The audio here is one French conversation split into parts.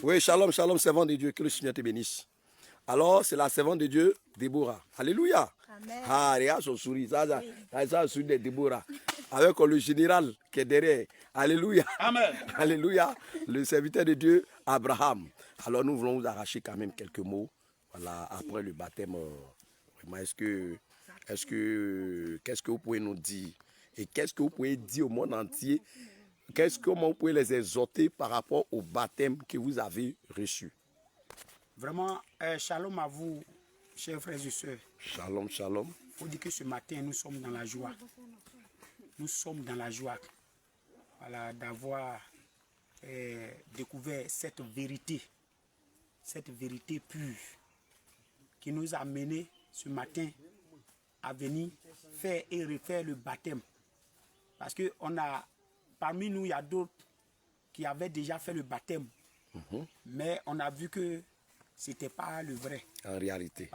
Oui, shalom, shalom, servant de Dieu. Que le Seigneur te bénisse. Alors, c'est la servante de Dieu, Déborah. Alléluia. Amen. Ah, regarde son sourire. Ça, le sourire de Déborah. Avec le général qui est derrière. Alléluia. Amen. Alléluia. Le serviteur de Dieu, Abraham. Alors, nous voulons vous arracher quand même quelques mots. Voilà, après le baptême. Vraiment, qu'est-ce que vous pouvez nous dire? Et qu'est-ce que vous pouvez dire au monde entier? Comment vous pouvez les exhorter par rapport au baptême que vous avez reçu? Vraiment, shalom à vous, chers frères et sœurs. Shalom, shalom. Il faut dire que ce matin, nous sommes dans la joie. Nous sommes dans la joie, voilà, d'avoir découvert cette vérité pure qui nous a menés ce matin à venir faire et refaire le baptême. Parce que parmi nous, il y a d'autres qui avaient déjà fait le baptême. Mais on a vu que ce n'était pas le vrai. En réalité.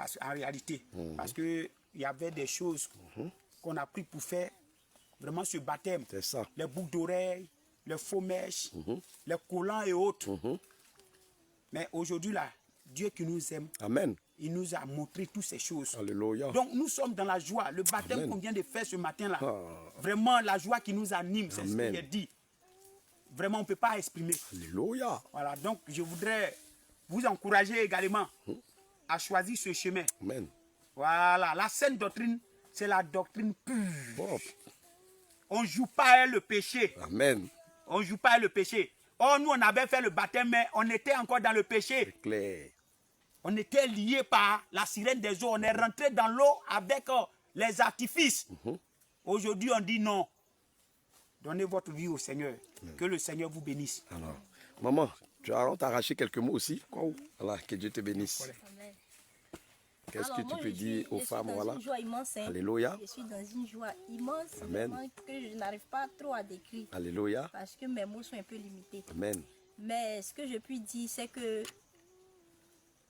Parce qu'il y avait des choses qu'on a pris pour faire vraiment ce baptême. C'est ça. Les boucles d'oreilles, les faux mèches, les collants et autres. Mais aujourd'hui, là, Dieu qui nous aime, Amen. il nous a montré toutes ces choses. Alléluia. Donc nous sommes dans la joie. Le baptême qu'on vient de faire ce matin-là, vraiment la joie qui nous anime, c'est ce qui est dit. Vraiment, on ne peut pas exprimer. Alléluia. Voilà, donc je voudrais vous encourager également à choisir ce chemin. Amen. Voilà, la sainte doctrine, c'est la doctrine pure. Bon. On ne joue pas avec le péché. Amen. On ne joue pas avec le péché. Oh, nous, on avait fait le baptême, mais on était encore dans le péché. C'est clair. On était liés par la sirène des eaux. On est rentré dans l'eau avec les artifices. Aujourd'hui, on dit non. Donnez votre vie au Seigneur. Que le Seigneur vous bénisse. Alors, maman, tu as t'arracher quelques mots aussi. Voilà, que Dieu te bénisse. Amen. Qu'est-ce Alors, que tu moi, peux dire aux femmes? Je suis Voilà. dans une joie immense. Hein. Alléluia. Je suis dans une joie immense. Amen. Vraiment, que je n'arrive pas trop à décrire. Alléluia. Parce que mes mots sont un peu limités. Amen. Mais ce que je puis dire, c'est que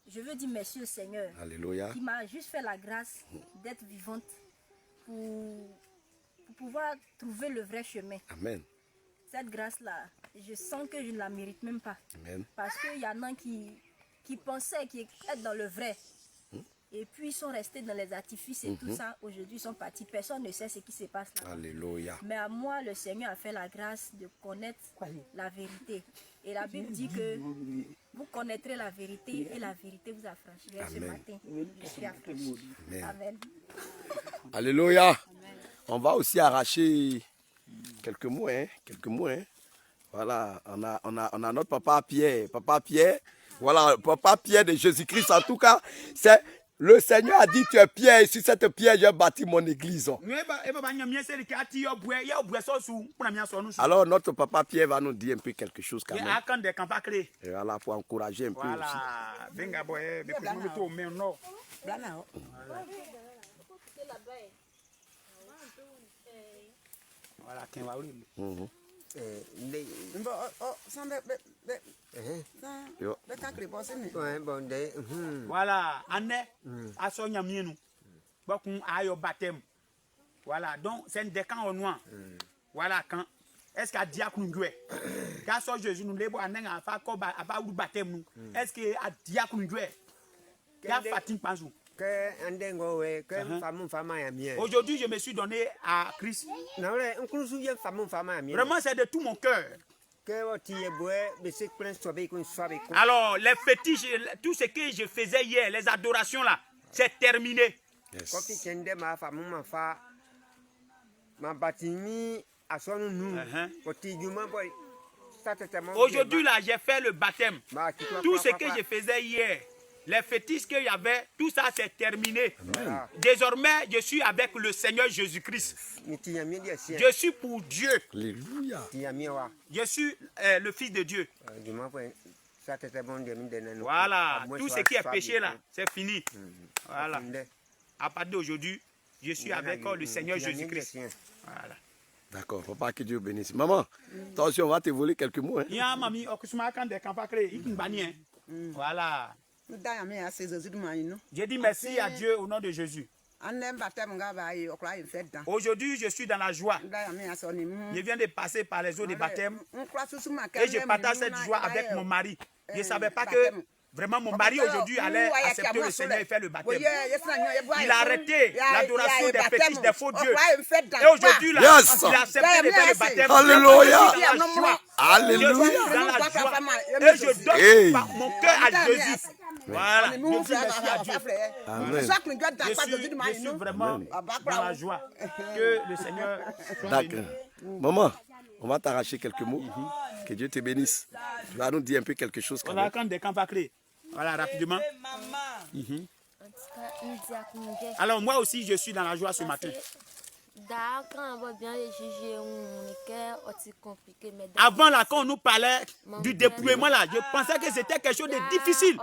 je veux dire merci au Seigneur. Alléluia. Qui m'a juste fait la grâce d'être vivante pour pouvoir trouver le vrai chemin. Amen. Cette grâce-là, je sens que je ne la mérite même pas. Amen. Parce qu'il y en a qui pensaient être dans le vrai. Et puis ils sont restés dans les artifices et tout ça. Aujourd'hui, ils sont partis. Personne ne sait ce qui se passe là. Alléluia. Mais à moi, le Seigneur a fait la grâce de connaître la vérité. Et la Bible dit que vous connaîtrez la vérité et la vérité vous affranchira. Ce matin, je suis affranchi. Amen. Alléluia. On va aussi arracher quelques mots, hein. Quelques mots, hein. Voilà, on a notre papa Pierre. Papa Pierre, voilà, papa Pierre de Jésus-Christ. En tout cas, c'est le Seigneur a dit tu es Pierre et sur cette pierre j'ai bâti mon église. Alors notre papa Pierre va nous dire un peu quelque chose quand même. Et voilà, pour encourager un peu aussi. Voilà, voilà, donc c'est un décan au noir. Voilà, quand est-ce qu'il y a diacre nous jouer? Quand ça Jésus nous lève à n'en faire quoi à ou baptême nous? Est-ce qu'il y a diacre nous jouer? Il y a fatigue pas jour. Aujourd'hui, je me suis donné à Christ. Vraiment, c'est de tout mon cœur. Alors, les fétiches, tout ce que je faisais hier, les adorations là, c'est terminé. Yes. Aujourd'hui là, j'ai fait le baptême. Tout ce que je faisais hier, les fétiches qu'il y avait, tout ça c'est terminé. Amen. Désormais, je suis avec le Seigneur Jésus-Christ. Je suis pour Dieu. Alléluia. Je suis le Fils de Dieu. Voilà, tout ce qui est péché là, c'est fini. Voilà. À partir d'aujourd'hui, je suis avec le Seigneur Jésus-Christ. Voilà. D'accord, papa, que Dieu bénisse. Maman, attention, on va te voler quelques mots. Hein. Voilà. J'ai dit merci à Dieu au nom de Jésus. Aujourd'hui, je suis dans la joie. Je viens de passer par les eaux de baptême et je partage cette joie avec mon mari. Je ne savais pas que vraiment mon mari aujourd'hui allait accepter le Seigneur et faire le baptême. Il a arrêté l'adoration des fétiches, des faux dieux. Et aujourd'hui, là, il a accepté de faire le baptême. Alléluia. Alléluia. Et je donne mon cœur à Jésus. Voilà. Je dis merci à Dieu. Amen. Je suis vraiment dans la joie que le Seigneur soit béni. D'accord. Maman, on va t'arracher quelques mots. Que Dieu te bénisse. Tu vas nous dire un peu quelque chose quand On même. a quand des camps à clé. Voilà, rapidement. Alors moi aussi, je suis dans la joie ce matin. Avant là, quand on nous parlait du dépouillement là, je pensais que c'était quelque chose de difficile.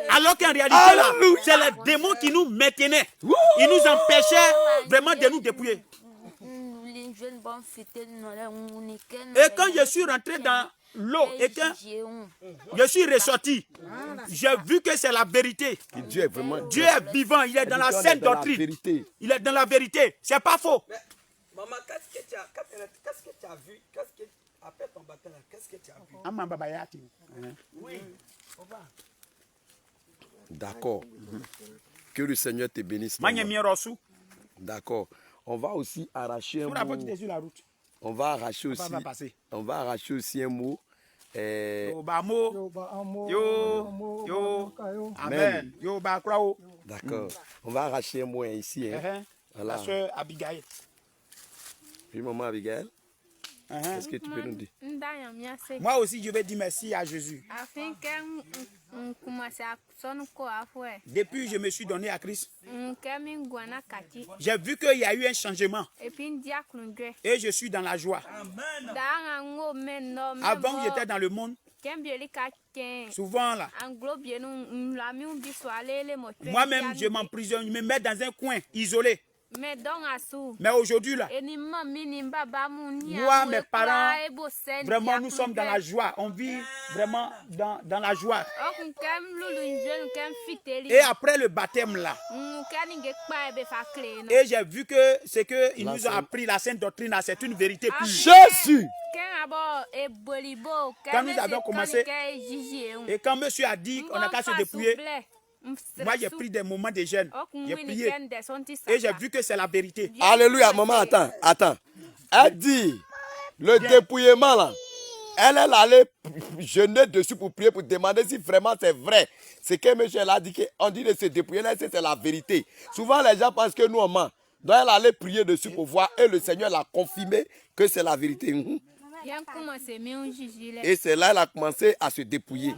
Alors qu'en réalité là, c'est les démons qui nous maintenaient. Ils nous empêchaient vraiment de nous dépouiller. Et quand je suis rentré dans l'eau et que je suis ressorti, j'ai vu que c'est la vérité. Dieu est vraiment Dieu est vivant, il est dans la sainte doctrine. Il est dans la vérité, c'est pas faux. Mais, maman, qu'est-ce que tu as vu? Après ton baptême, qu'est-ce que tu as vu? Oui. D'accord. Que le Seigneur te bénisse. D'accord. On va aussi arracher un mot. On va arracher aussi un mot. Amen. D'accord. On va arracher un mot ici. La soeur Abigail. Puis maman Abigail, qu'est-ce que tu peux nous dire? Moi aussi, je vais dire merci à Jésus. Depuis que je me suis donné à Christ, j'ai vu qu'il y a eu un changement. Et je suis dans la joie. Avant, j'étais dans le monde. Souvent là, moi-même, je m'emprisonne, je me mets dans un coin isolé. Mais aujourd'hui là, moi, mes parents, vraiment nous sommes dans la joie. On vit vraiment dans la joie. Et après le baptême là, et j'ai vu que ce qu'il nous a appris, la sainte doctrine là, c'est une vérité pure. Jésus! Quand nous avons commencé, et quand monsieur a dit qu'on n'a qu'à se dépouiller, moi j'ai pris des moments de jeûne, j'ai prié et j'ai vu que c'est la vérité. Alléluia, maman, attends. Elle dit, le dépouillement là, elle est allée jeûner dessus pour prier, pour demander si vraiment c'est vrai. C'est que monsieur a dit qu'on dit de se dépouiller, là c'est la vérité. Souvent les gens pensent que nous on ment. Donc elle allait prier dessus pour voir et le Seigneur l'a confirmé que c'est la vérité. Et c'est là qu'elle a commencé à se dépouiller.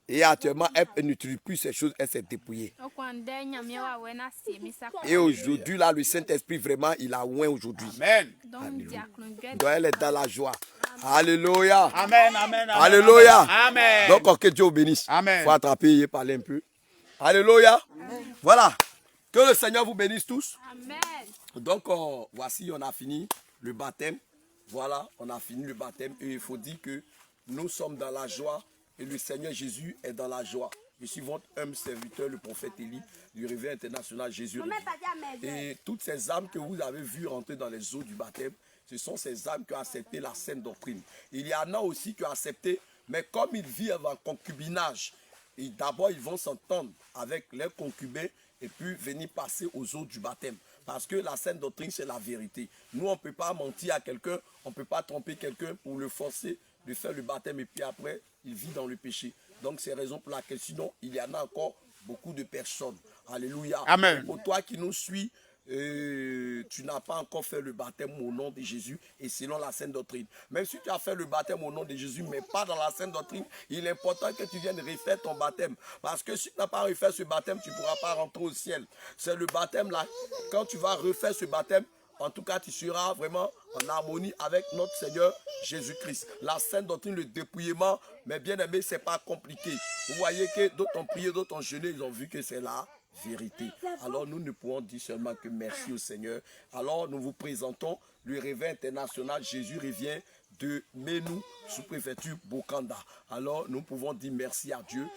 Et actuellement, elle n'utilise plus ces choses, elle s'est dépouillée. Et aujourd'hui, là, le Saint-Esprit, vraiment, il a oint aujourd'hui. Amen. Donc elle est dans la joie. Alléluia. Amen, amen, amen. Alléluia. Amen. Donc, que Dieu vous bénisse. Amen. Il faut attraper et parler un peu. Alléluia. Voilà. Que le Seigneur vous bénisse tous. Amen. Donc, voici, on a fini le baptême. Voilà, on a fini le baptême. Et il faut dire que nous sommes dans la joie. Et le Seigneur Jésus est dans la joie. Je suis votre humble serviteur, le prophète Élie, du Réveil international Jésus. Et toutes ces âmes que vous avez vues rentrer dans les eaux du baptême, ce sont ces âmes qui ont accepté la sainte doctrine. Il y en a aussi qui ont accepté, mais comme ils vivent en concubinage, d'abord ils vont s'entendre avec leurs concubins et puis venir passer aux eaux du baptême. Parce que la sainte doctrine, c'est la vérité. Nous, on ne peut pas mentir à quelqu'un, on ne peut pas tromper quelqu'un pour le forcer de faire le baptême et puis après, il vit dans le péché. Donc, c'est la raison pour laquelle, sinon, il y en a encore beaucoup de personnes. Alléluia. Amen. Et pour toi qui nous suis, tu n'as pas encore fait le baptême au nom de Jésus et selon la sainte doctrine. Même si tu as fait le baptême au nom de Jésus, mais pas dans la sainte doctrine, il est important que tu viennes refaire ton baptême. Parce que si tu n'as pas refait ce baptême, tu ne pourras pas rentrer au ciel. C'est le baptême là. Quand tu vas refaire ce baptême, en tout cas, tu seras vraiment en harmonie avec notre Seigneur Jésus-Christ. La sainte doctrine, le dépouillement, mais bien aimé, ce n'est pas compliqué. Vous voyez que d'autres ont prié, d'autres ont jeûné, ils ont vu que c'est là. Vérité. Alors nous ne pouvons dire seulement que merci au Seigneur. Alors nous vous présentons le Réveil international Jésus revient de Menou, sous-préfecture Bokanda. Alors nous pouvons dire merci à Dieu.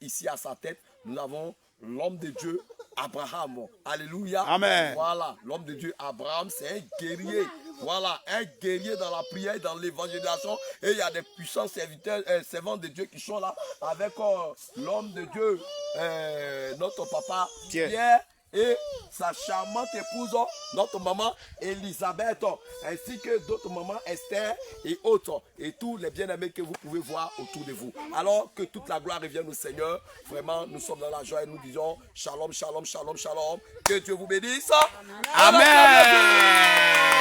Ici à sa tête, nous avons l'homme de Dieu, Abraham. Alléluia. Amen. Voilà, l'homme de Dieu, Abraham, c'est un guerrier. Voilà, un guerrier dans la prière, dans l'évangélisation. Et il y a des puissants serviteurs, servants de Dieu qui sont là avec l'homme de Dieu, notre papa Pierre et sa charmante épouse, notre maman Elisabeth, ainsi que d'autres mamans Esther et autres, et tous les bien-aimés que vous pouvez voir autour de vous. Alors que toute la gloire revienne au Seigneur. Vraiment, nous sommes dans la joie et nous disons shalom, shalom, shalom, shalom. Que Dieu vous bénisse. Amen.